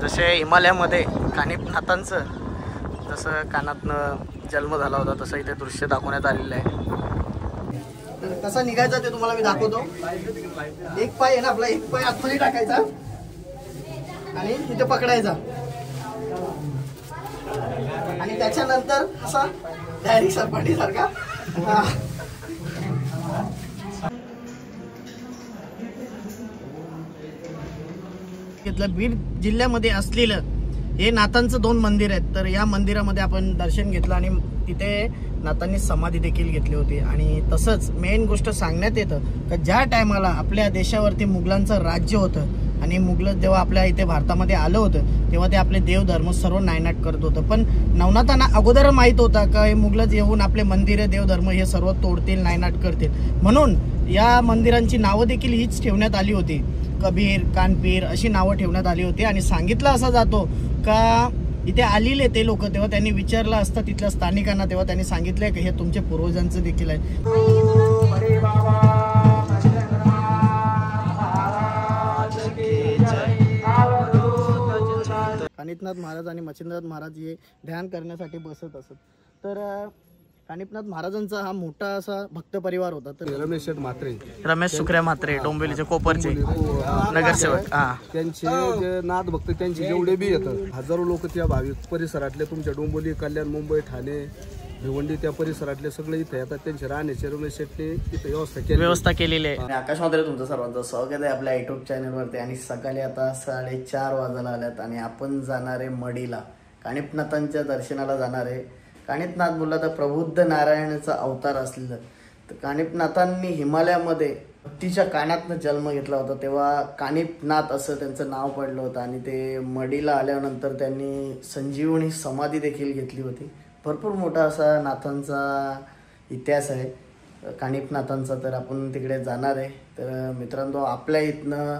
जसे हिमालयामध्ये कानिफनाथांचं जसं कानातनं जन्म झाला होता तसं इथे दृश्य दाखवण्यात आलेलं आहे। तर कसा निघायचा ते तुम्हाला मी दाखवतो। एक पाय आहे ना आपला, एक पाय आतमध्ये टाकायचा आणि तिथे पकडायचा आणि त्याच्यानंतर असा डायरेक्ट सपाटीसारखा बीड जिल्ह्यामध्ये असलेलं हे नाथांचं 2 मंदिर आहेत। तर या मंदिरामध्ये आपण दर्शन घेतलं आणि तिथे नाथांनी समाधी देखील घेतली होती। आणि तसंच मेन गोष्ट सांगण्यात येतं की ज्या टायमाला आपल्या देशावरती मुघलांचं राज्य होतं आणि मुघल जेव्हा आपल्या इथे भारतामध्ये आलं होतं तेव्हा ते आपले देवधर्म सर्व नायनाट करत होतं। पण नवनाथांना अगोदर माहीत होतं का हे मुघल येऊन आपले मंदिरे देवधर्म हे सर्व तोडतील, नायनाट करतील, म्हणून या मंदिरांची नावं देखील हीच ठेवण्यात आली होती। कबीर, कानपीर अशी नावं ठेवण्यात आली होती। आणि सांगितलं असा जातो का इथे आलेले ते लोक तेव्हा त्यांनी विचारलं असतं तिथल्या स्थानिकांना, तेव्हा त्यांनी सांगितलंय की हे तुमचे पूर्वजांचं देखील आहे। कानिफनाथ महाराज आणि मच्छिंद्रनाथ महाराज हे ध्यान करण्यासाठी बसत असत। तर कानिफनाथ महाराजांचा हा मोठा असा भक्त परिवार होता। तर रमेश सुखऱ्या म्हात्रे डोंबिवलीचे कोपरचे नगरसेवक, त्यांचे जे नाथ भक्त त्यांचे जेवढे बी येतात हजारो लोक त्या भाविक परिसरातले तुमच्या डोंबिवली, कल्याण, मुंबई, ठाणे, भिवंडी त्या परिसरातले सगळे इथे येतात। त्यांचे राहण्याचे रमेश शेट्टी इथे व्यवस्था केलेली आहे। आकाश म्हात्रे तुमचं सर्वांचं स्वागत आहे आपल्या युट्यूब चॅनलवरती। आणि सकाळी आता 4:30 वाजायला आल्यात आणि आपण जाणार आहे मडीला, कानिफनाथांच्या दर्शनाला जाणार आहे। कानिफनाथ बोलला तर प्रबुद्ध नारायणाचा अवतार असलेलं, तर कानिफनाथांनी हिमालयामध्ये हत्तीच्या कानातनं जन्म घेतला होता तेव्हा कानिफनाथ असं त्यांचं नाव पडलं होतं। आणि ते मडीला आल्यानंतर त्यांनी संजीवनी समाधी देखील घेतली होती। भरपूर मोठा असा नाथांचा इतिहास आहे कानिफनाथांचा। तर आपण तिकडे जाणार आहे। तर मित्रांनो आपल्या इथनं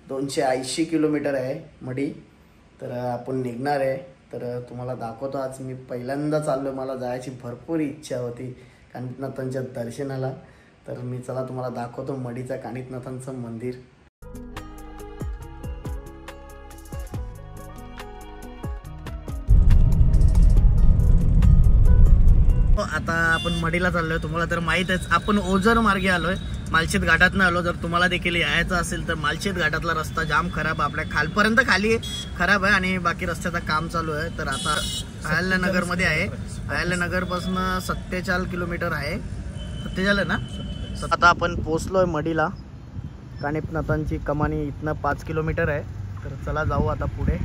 280 किलोमीटर आहे मडी, तर आपण निघणार आहे। तर तुम्हाला दाखवतो, आज मी पहिल्यांदा चाललो, मला जायची भरपूर इच्छा होती कानिफनाथांच्या दर्शनाला। तर मी चला तुम्हाला दाखवतो मडीचं कानिफनाथांचं मंदिर। आता आपण मडीला चाललोय, तुम्हाला तर माहीतच आपण ओझर मार्गे आलोय, मालशेत घाटातनं आलो। जर तुम्हाला देखील यायचं असेल तर मालशेत घाटातला रस्ता जाम खराब, आपल्या खालपर्यंत खाली खराब आहे आणि बाकी रस्त्याचं काम चालू आहे। तर आता अहिल्यानगर मध्ये आहे, अहिल्यानगर पासून 47 किलोमीटर आहे, 47 ना। आता आपण पोहोचलोय मडीला, कानिफनाथांची कमानी इथनं 5 किलोमीटर आहे। तर चला जाऊ आता पुढे।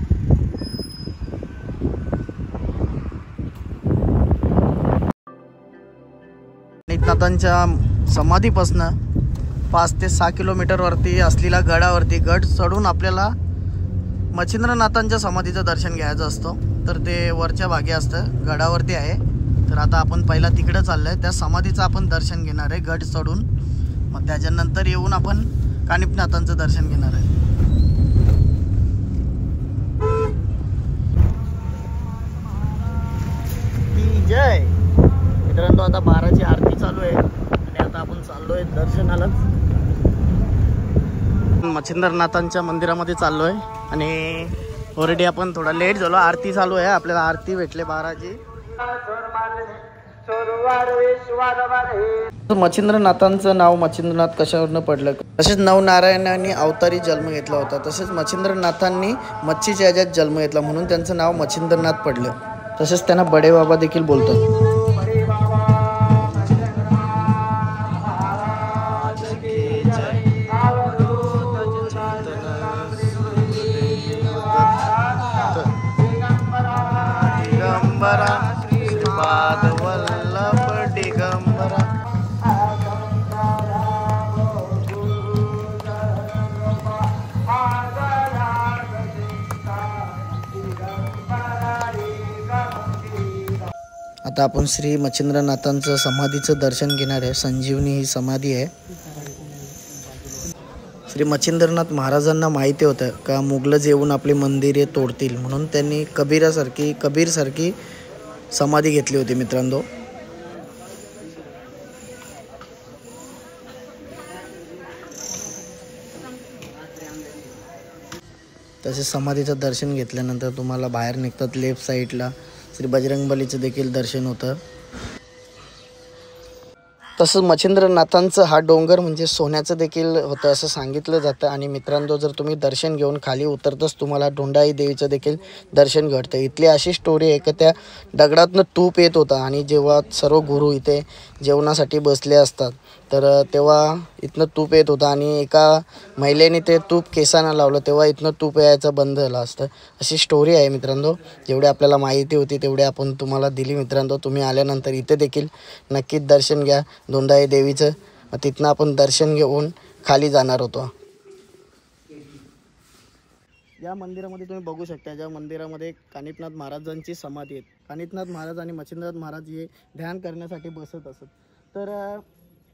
कानिफनाथांच्या समाधीपासनं 5 ते 6 किलोमीटर वरती असलेल्या गडावरती गड चढून आपल्याला मच्छिंद्रनाथांच्या समाधीचं दर्शन घ्यायचं असतं। तर ते वरच्या भागी असतं, गडावरती आहे। तर आता आपण पहिला तिकडे चाललोय, त्या समाधीचं आपण दर्शन घेणार आहे गड चढून, मग त्याच्यानंतर येऊन आपण कानिफनाथांचं दर्शन घेणार आहे। जय मित्रांनो, आता 12ची आरती चालू आहे आणि आता आपण चाललोय दर्शनाला। मच्छिंद्रनाथांच्या मंदिरामध्ये चाललोय आणि ऑलरेडी आपण थोडा लेट झालो, आरती चालू आहे, आपल्याला आरती भेटले 12ची। मच्छिंद्रनाथांचं नाव मच्छिंद्रनाथ कशावरनं पडलं, तसेच नवनारायणांनी अवतारी जन्म घेतला होता, तसेच मच्छिंद्रनाथांनी मच्छीच्या ह्याच्यात जन्म घेतला म्हणून त्यांचं नाव मच्छिंद्रनाथ पडलं। तसेच त्यांना बडे बाबा देखील बोलतात। आता आपण श्री मच्छिंद्रनाथांचं समाधीचं दर्शन घेणार आहे। संजीवनी ही समाधी आहे। श्री मच्छिंद्रनाथ महाराजांना माहिती होतं का मुघलच येऊन आपली मंदिरे तोडतील, म्हणून त्यांनी कबीरसारखी समाधी घेतली होती मित्रांनो। तसेच समाधीचं दर्शन घेतल्यानंतर तुम्हाला बाहेर निघतात लेफ्ट साईडला श्री बजरंगबलीचं देखील दर्शन होतं. तसंच मच्छिंद्रनाथांचं हा डोंगर म्हणजे सोन्याचं देखील होतं असं सांगितलं जातं. आणि मित्रांनो, जर तुम्ही दर्शन घेऊन खाली उतरतच तुम्हाला दोंडाई देवीचं देखील दर्शन घडतं. इथली अशी स्टोरी आहे की त्या दगडातनं तूप येत होता आणि जेव्हा सर्व गुरु इथे जेवणासाठी बसले असतात तर तेव्हा इथनं तूप येत होतं आणि एका महिलेने ते तूप केसांना लावलं तेव्हा इथनं तूप यायचं बंद झालं असतं. अशी स्टोरी आहे मित्रांनो. जेवढी आपल्याला माहिती होती तेवढी आपण तुम्हाला दिली मित्रांनो. तुम्ही आल्यानंतर इथे देखील नक्कीच दर्शन घ्या दोंडाई देवीचं. तिथनं आपण दर्शन घेऊन खाली जाणार होतो. या मंदिरामध्ये तुम्ही बघू शकता, ज्या मंदिरामध्ये कानिफनाथ महाराजांची समाधी आहे. कानिफनाथ महाराज आणि मच्छिंद्रनाथ महाराज हे ध्यान करण्यासाठी बसत असत. तर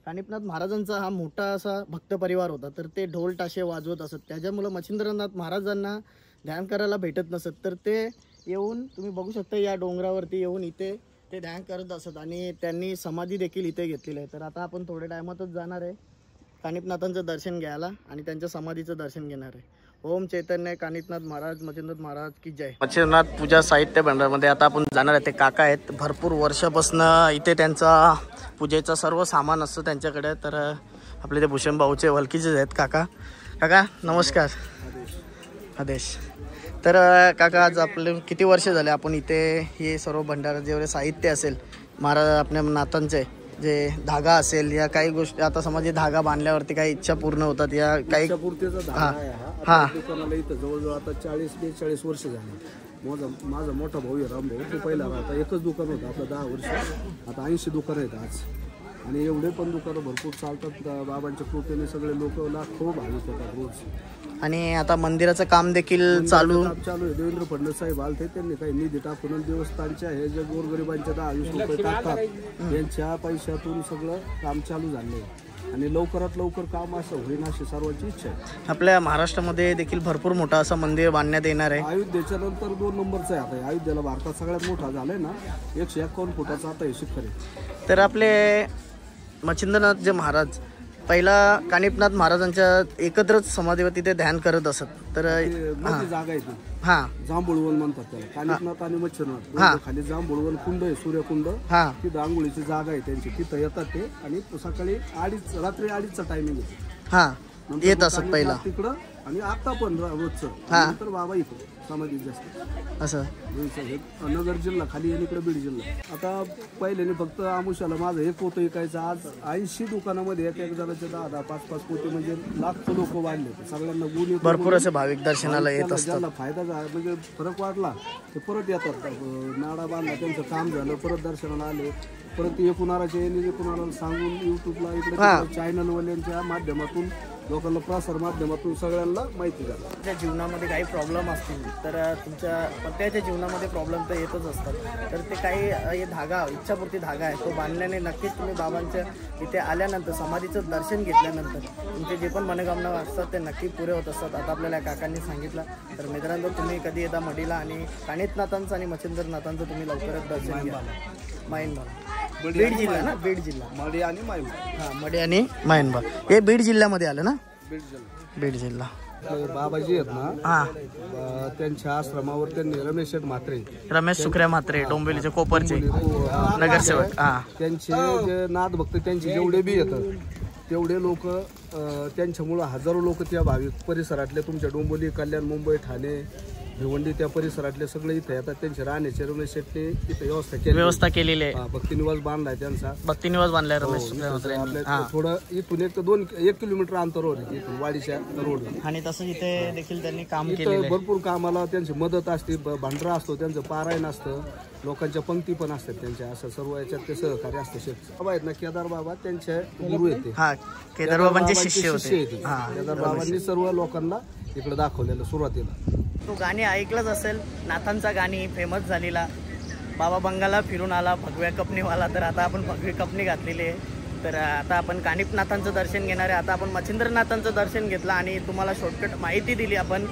कानिफनाथ महाराजांचा हा मोठा असा भक्त परिवार होता. तर ते ढोल ताशे वाजवत असत. त्याच्यामुळं मच्छिंद्रनाथ महाराजांना ध्यान करायला भेटत नसत. तर ते येऊन तुम्ही बघू शकता या डोंगरावरती येऊन इथे ते ध्यान करत असत आणि त्यांनी समाधी देखील इथे घेतलेली आहे. तर आता आपण थोड्या टायमातच जाणार आहे कानिफनाथांचं दर्शन घ्यायला आणि त्यांच्या समाधीचं दर्शन घेणार आहे. ओम चैतन्य कानिफनाथ महाराज मच्छिंद्रनाथ महाराज की जय. मच्छिंद्रनाथ पूजा साहित्य भंडारमध्ये आता आपण जाणार आहे. ते काका आहेत, भरपूर वर्षापासून इथे त्यांचा पूजेचं सर्व सामान असतं त्यांच्याकडे. तर आपले ते भूषण भाऊचे वलकीचेच आहेत काका. काका नमस्कार. आदेश. तर काका आज आपले किती वर्ष झाले आपण इथे हे सर्व भंडार जेवढे साहित्य असेल महाराज आपल्या नाथांचे जे धागा असेल या काही गोष्टी, आता समजा धागा बांधल्यावरती काही इच्छा पूर्ण होतात या काही हा दुकानाला इथं जवळजवळ आता 40-42 वर्ष झाली. माझा मोठा भाऊ आहे रामभाऊ, तो पहिला आता एकच दुकान होतं आपलं 10 वर्ष. आता 80 दुकानं आहेत आज आणि एवढे पण दुकानं भरपूर चालतात. बाबांच्या कृपेने सगळे लोक लाखो भाविक येतात रोज. आणि आता मंदिराचं काम देखील चालू आहे. देवेंद्र फडणवीस साहेब आलते, त्यांनी काही निधी टाकून देवस्थानच्या हे जे गोरगरिबांच्या 10-20 रुपये टाकतात यांच्या पैशातून सगळं काम चालू झालंय आणि लवकरात लवकर काम असं होईल अशी सर्वांची इच्छा आहे. आपल्या महाराष्ट्रामध्ये देखील भरपूर मोठा असं मंदिर बांधण्यात येणार आहे. अयोध्येच्या नंतर 2 नंबरचं आहे. आता अयोध्येला भारतात सगळ्यात मोठा झालाय ना, 151 फुटाचा आता हे शिखर आहे. तर आपले मच्छिंद्रनाथ जे महाराज पहिला कानिफनाथ महाराजांच्या एकत्रच समाधीवर तिथे ध्यान करत असत. तर जागा आहे ती हा जांभूळवन म्हणतात त्याला. कानिफनाथ आणि मच्छिंद्रनाथ खाली जांभूळवन कुंड आहे, सूर्यकुंड. ती आंघोळीची जागा आहे त्यांची. तिथं येतात ते आणि सकाळी 2:30 रात्री 2:30चा टायमिंग आहे. येत असत पहिला तिकडं आणि आता पण रोजचं. नंतर बाबा इथं समाधीत जास्त असं नगर जिल्हा खाली इकडे बीड जिल्हा. आता पहिल्याने फक्त आमुष्याला माझं एक पोतं विकायचं. आज 80 दुकानामध्ये एक जणाचे 10-10, 5-5 पोते म्हणजे लाखो लोक वाढले. सगळ्यांना गुण भरपूर असे भाविक दर्शनाला येत असतात. ज्यांना फायदा म्हणजे फरक वाटला ते परत येतात. नाडा बांधला त्यांचं काम झालं, परत दर्शनाला आले. परत एकूणाराचे एकूणाला सांगून युट्यूबला इकडे चॅनलवाल्यांच्या माध्यमातून लोकांना प्रसार माध्यमातून सगळ्यांना माहिती झाली. तुमच्या जीवनामध्ये काही प्रॉब्लेम असतील तर तुमच्या प्रत्येकाच्या जीवनामध्ये प्रॉब्लेम तर येतच असतात. तर ते काही हे धागा इच्छापूर्ती धागा आहे तो बांधल्याने नक्कीच तुम्ही बाबांच्या इथे आल्यानंतर समाधीचं दर्शन घेतल्यानंतर तुमचे जे पण मनोकामना असतात ते नक्की पुरे होत असतात. आता आपल्याला काकांनी सांगितलं. तर मित्रांनो, तुम्ही कधी येता मढीला आणि कानिफनाथांचं आणि मच्छिंद्रनाथांचं तुम्ही लवकरच दर्शन घ्या. माहीनबाग बीड जिल्हा ना, बीड जिल्हा मढी आणि माहीनबाग. मढी आणि माहीनबाग हे बीड जिल्ह्यामध्ये आलं ना. बीड जिल्हा. बाबाजी आहेत ना, त्यांच्या आश्रमावर त्यांनी रमेश सुखऱ्या म्हात्रे डोंबिवलीचे कोपरचे नगरसेवक. त्यांचे जे नाथभक्त त्यांचे जेवढे बी येतात तेवढे लोक, त्यांच्यामुळं हजारो लोक त्या भाविक परिसरातले तुमच्या डोंबिवली, कल्याण, मुंबई, ठाणे, भिवंडी त्या परिसरातले सगळे इथे येतात. त्यांचे राहण्याचे रमेश शेट्टी इथे व्यवस्था केलेली आहे. भक्तिनिवास बांधलाय त्यांचा. भक्तिनिवास बांधलाय रमेश थोडं इथून 1 किलोमीटर अंतरावर इथून वाडीच्या रोड. आणि तसं इथे देखील त्यांनी काम केलं. भरपूर कामाला त्यांची मदत असते. भांडरा असतो त्यांचं, पारायण असतं, लोकांच्या पंक्ती पण असतात त्यांच्या. असं सर्व याच्यात ते सहकार्य असतं. शेत बाबा आहेत ना केदार बाबा, त्यांचे गुरु येते. केदार बाबांचे शिष्य होते. केदार बाबांनी सर्व लोकांना इकडे दाखवलेलं सुरुवातीला. तो गाणी ऐकलंच असेल, नाथांचा गाणी फेमस झालेला. बाबा बंगाला फिरून आला भगव्या कपनीवाला. तर आता आपण भगवी कपनी घातलेली आहे. तर आता आपण कानिफनाथांचं दर्शन घेणार आहे. आता आपण मच्छिंद्रनाथांचं दर्शन घेतलं आणि तुम्हाला शॉर्टकट माहिती दिली आपण.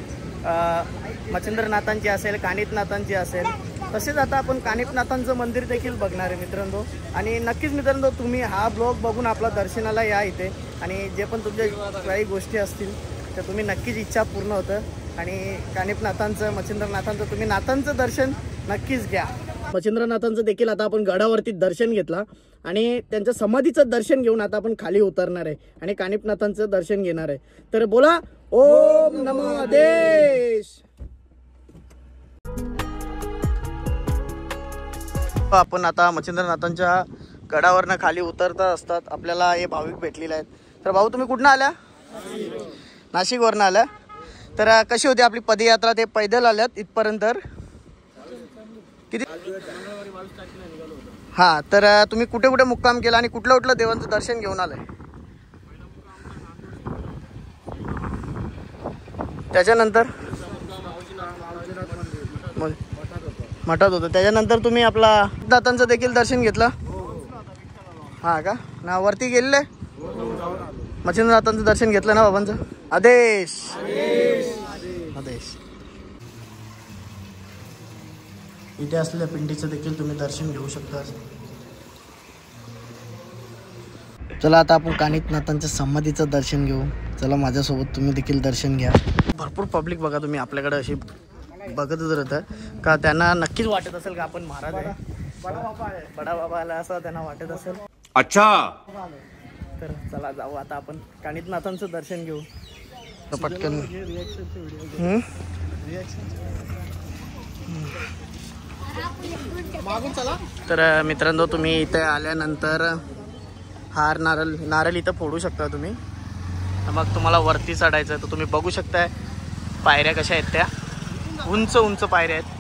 मच्छिंद्रनाथांची असेल, कानिफनाथांची असेल. तसेच आता आपण कानिफनाथांचं मंदिर देखील बघणार आहे मित्रांनो. आणि नक्कीच मित्रांनो, तुम्ही हा ब्लॉग बघून आपला दर्शनाला या इथे. आणि जे पण तुमच्या काही गोष्टी असतील तर तुम्ही नक्कीच इच्छा पूर्ण होतं. आणि कानिफनाथांचं, मच्छिंद्रनाथांचं, तुम्ही नाथांचं दर्शन नक्कीच घ्या. मच्छिंद्रनाथांचं देखील आता आपण गडावरती दर्शन घेतला आणि त्यांच्या समाधीचं दर्शन घेऊन आता आपण खाली उतरणार आहे आणि कानिफनाथांचं दर्शन घेणार आहे. तर बोला ओम नमो आदेश. आपण आता मच्छिंद्रनाथांच्या गडावरनं खाली उतरत असतात आपल्याला हे भाविक भेटलेले आहेत. तर भाऊ तुम्ही कुठनं आल्या? नाशिकवरनं आल्या. तर कशी होती आपली पदयात्रा? ते पैदल आल्यात इथपर्यंत किती? हां, तर तुम्ही कुठे कुठे मुक्काम केला आणि कुठलं कुठलं देवांचं दर्शन घेऊन आलंय? त्याच्यानंतर मठात होतं. त्याच्यानंतर तुम्ही आपला दातांचं देखील दर्शन घेतलं? हां का ना, वरती गेलेले मच्छिंद्रनाथांचं दर्शन घेतलं ना बाबांचं? आदेश आदेश. इथे असलेल्या पिंडीचं देखील तुम्ही दर्शन घेऊ शकता. चला आता आपण कानिफनाथांच्या समाधीचं दर्शन घेऊ. चला माझ्यासोबत तुम्ही देखील दर्शन घ्या. भरपूर पब्लिक बघा तुम्ही आपल्याकडे अशी बघतच राहतं का, त्यांना नक्कीच वाटत असेल का आपण महाराज आहे, बडा बाबा आला असं त्यांना वाटत असेल. अच्छा, तर चला जाऊ आता आपण कानिफनाथांचं दर्शन घेऊ पटकन. तर मित्रांनो तुम्ही इथे आल्यानंतर हार नारळ इथं फोडू शकता तुम्ही. मग तुम्हाला वरती चढायचं तर तुम्ही बघू शकताय पायऱ्या कशा आहेत, त्या उंच उंच पायऱ्या आहेत.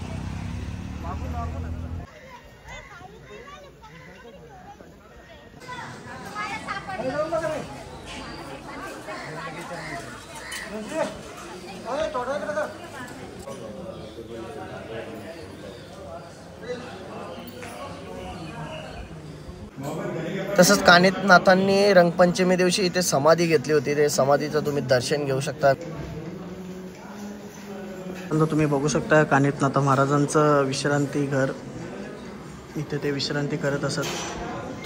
तसंच कानिफनाथांनी रंगपंचमी दिवशी इथे समाधी घेतली होती. ते समाधीचं तुम्ही दर्शन घेऊ शकता. तुम्ही बघू शकता कानिफनाथ महाराजांचं विश्रांती घर, इथे ते विश्रांती करत असत.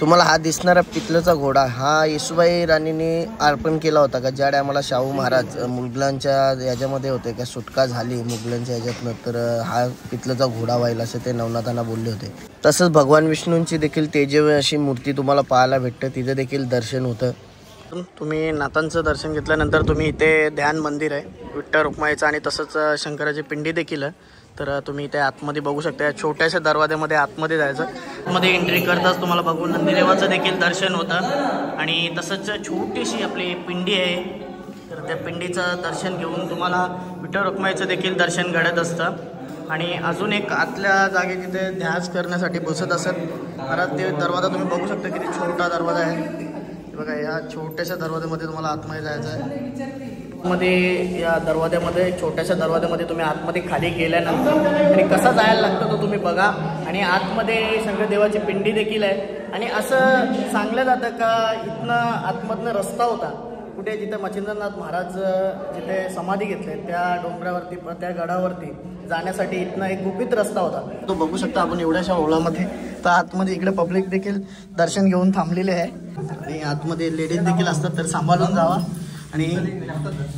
तुम्हाला हा दिसणारा पितळेचा घोडा हा येसुबाई राणीने अर्पण केला होता का, ज्या टायमाला शाहू महाराज मुघलांच्या याच्यामध्ये होते का, सुटका झाली मुघलांच्या याच्यातनं, तर हा पितळेचा घोडा व्हायला असं ते नवनाथांना बोलले होते. तसंच भगवान विष्णूंची देखील तेजस्वी अशी मूर्ती तुम्हाला पाहायला भेटते, तिथे देखील दर्शन होतं. तुम्ही नाथांचं दर्शन घेतल्यानंतर तुम्ही इथे ध्यान मंदिर आहे विठ्ठल रुक्माईचं आणि तसंच शंकराची पिंडी देखील आहे. तर तुम्ही इथे आतमध्ये बघू शकता. छोट्याशा दरवाज्यामध्ये आतमध्ये जायचं. आतमध्ये एंट्री करताच तुम्हाला बघून नंदीदेवाचं देखील दर्शन होतं आणि तसंच छोटीशी आपली पिंडी आहे. तर त्या पिंडीचं दर्शन घेऊन तुम्हाला विठ्ठल रुक्माईचं देखील दर्शन घडत असतं. आणि अजून एक आतल्या जागे तिथे ध्यास करण्यासाठी बसत असत. परत ते दरवाजा तुम्ही बघू शकता किती छोटा दरवाजा आहे बघा. या छोट्याशा दरवाज्यामध्ये तुम्हाला आतमध्ये जायचं आहे. मध्ये या दरवाज्यामध्ये छोट्याशा दरवाज्यामध्ये तुम्ही आतमध्ये खाली गेल्यानंतर आणि कसा जायला लागतं तो तुम्ही बघा. आणि आतमध्ये शंकरदेवाची पिंडी देखील आहे. आणि असं सांगलं जातं का इथनं आतमधनं रस्ता होता कुठे, जिथे मच्छिंद्रनाथ महाराज जिथे समाधी घेतले त्या डोंगरावरती, त्या गडावरती जाण्यासाठी इथनं एक गुपित रस्ता होता. तो बघू शकता आपण एवढ्याशा ओळामध्ये. तर आतमध्ये इकडे पब्लिक देखील दर्शन घेऊन थांबलेले आहे आणि आतमध्ये लेडीज देखील असतात, तर सांभाळून जावा. आणि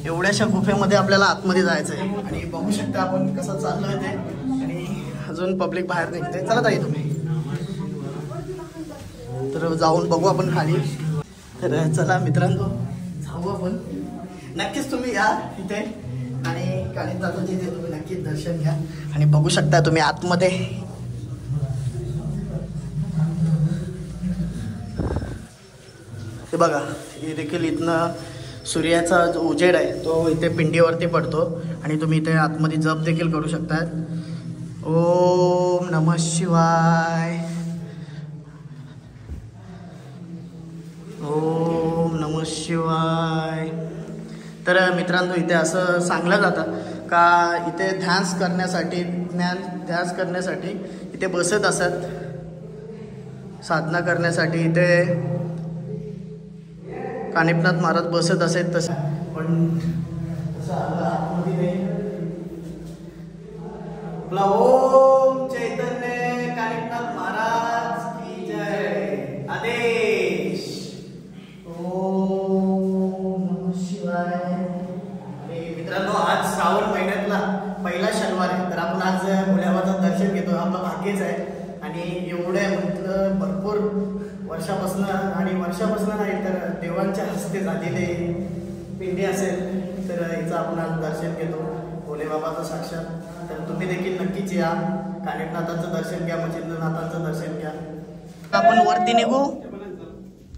एवढ्याशा गुफेमध्ये आपल्याला आतमध्ये जायचं आहे आणि बघू शकता आपण कसं चाललोय ते. आणि अजून पब्लिक बाहेर निघते. चला ताई तुम्ही, तर जाऊन बघू आपण खाली. तर चला मित्रांनो जाऊ आपण. नक्कीच तुम्ही या इथे आणि कानिफनाथांचे इथे तुम्ही नक्कीच दर्शन घ्या. आणि बघू शकता तुम्ही आतमध्ये हे बघा. हे देखील इथनं सूर्याचा जो उजेड आहे तो इथे पिंडीवरती पडतो आणि तुम्ही इथे आतमध्ये जप देखील करू शकता. ओम नमः शिवाय, ओम नमः शिवाय. तर मित्रांनो इथे असं सांगलं जातं का इथे ध्यास करण्यासाठी इथे बसत असत. साधना करण्यासाठी इथे कानिफनाथ महाराज बसत असेल. तसं पण ओम चैतन्य कानिफनाथ महाराज की जय. आदेश. ओम नमः शिवाय. मित्रांनो आज श्रावण महिन्यातला भाग्यच आहे. आणि एवढे म्हटलं भरपूर वर्षापासून नाही तर देवांच्या हस्ते झालेले पिंडी असेल तर हिचं आपण आज दर्शन घेतो, भोले बाबाचं साक्षात. तर तुम्ही देखील नक्कीच या, कानिपनाथांचं दर्शन घ्या, मच्छिंद्रनाथांचं दर्शन घ्या. आपण वरती निघू.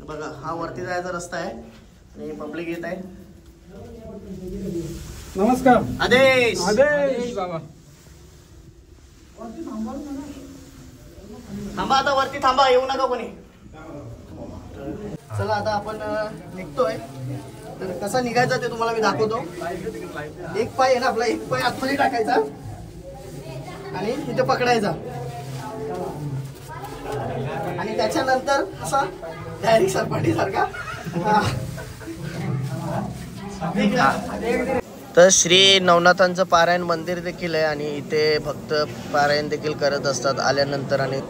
बघा हा वरती जायचा रस्ता आहे आणि पब्लिक येत आहे. नमस्कार. आदेश बाबा थांबा, आता वरती थांबा, येऊ नका कोणी. चला आता आपण निघतोय. तर कसा निघायचा ते तुम्हाला मी दाखवतो. एक पाय आहे ना आपला, एक पाय आतमध्ये टाकायचा आणि तिथे पकडायचा आणि त्याच्यानंतर असा डायरेक्ट सरपाटी सारखा. तर श्री नवनाथांचं पारायण मंदिर देखील आहे आणि इथे भक्त पारायण देखील करत असतात आल्यानंतर. आणि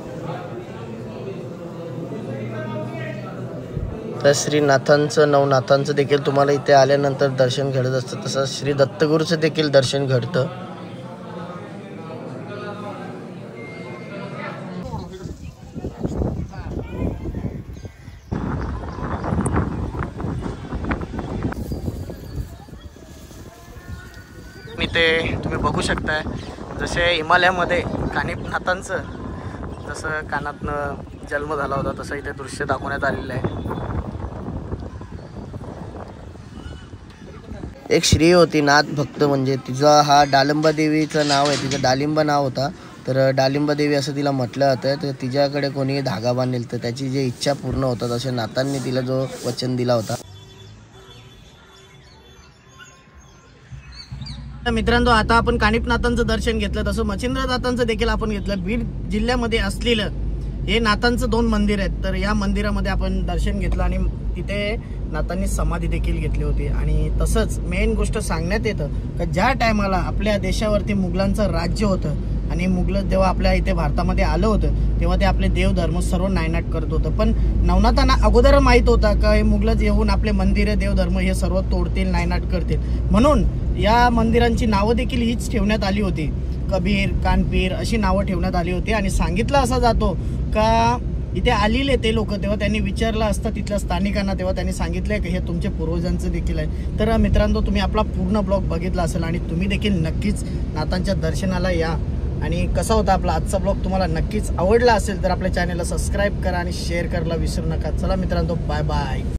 तर श्रीनाथांचं नवनाथांचं देखील तुम्हाला इथे आल्यानंतर दर्शन घडत असतं. तसंच श्री दत्तगुरूचं देखील दर्शन घडतं. मी ते तुम्ही बघू शकताय जसे हिमालयामध्ये कानिपनाथांचं जसं कानातनं जन्म झाला होता तसं इथे दृश्य दाखवण्यात आलेलं आहे. एक श्री होती नाथ भक्त, म्हणजे तिचा हा डालिंबा देवीचं नाव आहे, तिचं डालिंबा नाव होता. तर डालिंबा देवी असं तिला म्हटलं जातं. तर तिच्याकडे कोणी धागा बांधेल तर त्याची जी इच्छा पूर्ण होतात असे नाथांनी तिला जो वचन दिला होता. मित्रांनो आता आपण कानिपनाथांचं दर्शन घेतलं, तसं मच्छिंद्रनाथांचं देखील आपण घेतलं. बीड जिल्ह्यामध्ये असलेलं हे नाथांचं 2 मंदिर आहेत. तर या मंदिरामध्ये आपण दर्शन घेतलं आणि तिथे नाथांनी समाधी देखील घेतली होती. आणि तसंच मेन गोष्ट सांगण्यात येतं की ज्या टायमाला आपल्या देशावरती मुघलांचं राज्य होतं आणि मुघल जेव्हा आपल्या इथे भारतामध्ये आलं होतं तेव्हा ते आपले देवधर्म सर्व नायनाट करत होतं. पण नवनाथांना अगोदर माहीत होतं का हे मुघल येऊन आपले मंदिर देवधर्म हे सर्व तोडतील, नायनाट करतील. म्हणून या मंदिरांची नावं देखील हीच ठेवण्यात आली होती. कबीर, कानपीर अशी नावं ठेवण्यात आली होती. आणि सांगितलं असा जातो का इथे आलेले ते लोक तेव्हा त्यांनी विचारलं असतं तिथल्या स्थानिकांना, तेव्हा त्यांनी सांगितलंय की हे तुमचे पूर्वजांचं देखील आहे. तर मित्रांनो तुम्ही आपला पूर्ण ब्लॉग बघितला असेल आणि तुम्ही देखील नक्कीच नाथांच्या दर्शनाला या. आणि कसा होता आपला आजचा ब्लॉग तुम्हाला नक्कीच आवडला असेल तर आपल्या चॅनलला सबस्क्राईब करा आणि शेअर करायला विसरू नका. चला मित्रांनो, बाय बाय.